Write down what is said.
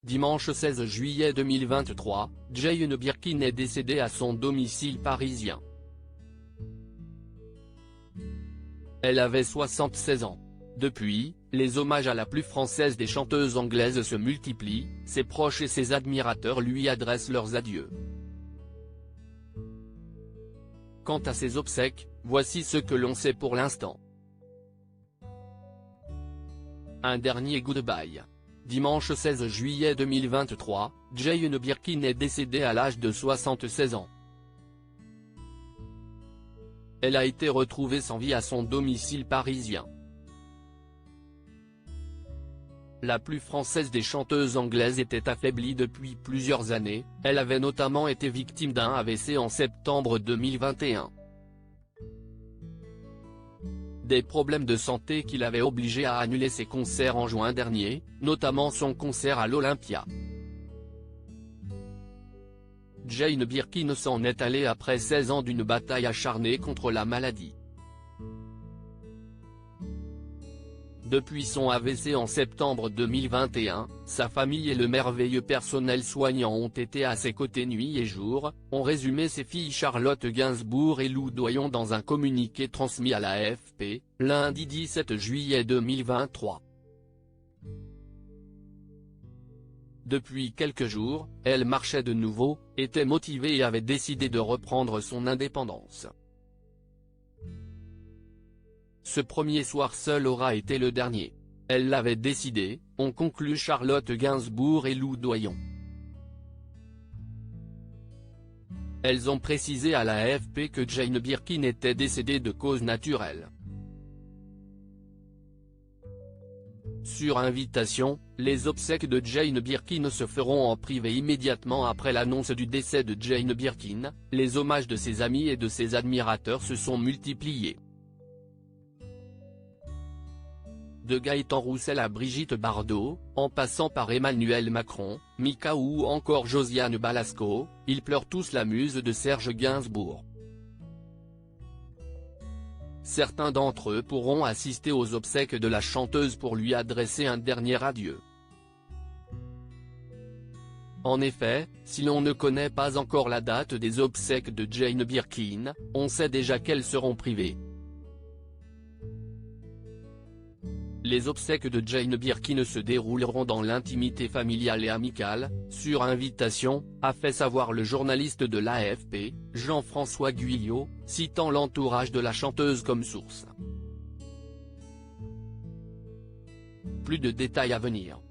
Dimanche 16 juillet 2023, Jane Birkin est décédée à son domicile parisien. Elle avait 76 ans. Depuis, les hommages à la plus française des chanteuses anglaises se multiplient, ses proches et ses admirateurs lui adressent leurs adieux. Quant à ses obsèques, voici ce que l'on sait pour l'instant. Un dernier goodbye. Dimanche 16 juillet 2023, Jane Birkin est décédée à l'âge de 76 ans. Elle a été retrouvée sans vie à son domicile parisien. La plus française des chanteuses anglaises était affaiblie depuis plusieurs années, elle avait notamment été victime d'un AVC en septembre 2021. Des problèmes de santé qui l'avaient obligée à annuler ses concerts en juin dernier, notamment son concert à l'Olympia. Jane Birkin s'en est allée après 16 ans d'une bataille acharnée contre la maladie. Depuis son AVC en septembre 2021, sa famille et le merveilleux personnel soignant ont été à ses côtés nuit et jour, ont résumé ses filles Charlotte Gainsbourg et Lou Doyon dans un communiqué transmis à la AFP, lundi 17 juillet 2023. Depuis quelques jours, elle marchait de nouveau, était motivée et avait décidé de reprendre son indépendance. Ce premier soir seul aura été le dernier. Elle l'avait décidé, ont conclu Charlotte Gainsbourg et Lou Doyon. Elles ont précisé à la AFP que Jane Birkin était décédée de cause naturelle. Sur invitation, les obsèques de Jane Birkin se feront en privé immédiatement après l'annonce du décès de Jane Birkin, les hommages de ses amis et de ses admirateurs se sont multipliés. De Gaëtan Roussel à Brigitte Bardot, en passant par Emmanuel Macron, Mika ou encore Josiane Balasco, ils pleurent tous la muse de Serge Gainsbourg. Certains d'entre eux pourront assister aux obsèques de la chanteuse pour lui adresser un dernier adieu. En effet, si l'on ne connaît pas encore la date des obsèques de Jane Birkin, on sait déjà qu'elles seront privées. Les obsèques de Jane Birkin se dérouleront dans l'intimité familiale et amicale, sur invitation, a fait savoir le journaliste de l'AFP, Jean-François Guyot, citant l'entourage de la chanteuse comme source. Plus de détails à venir.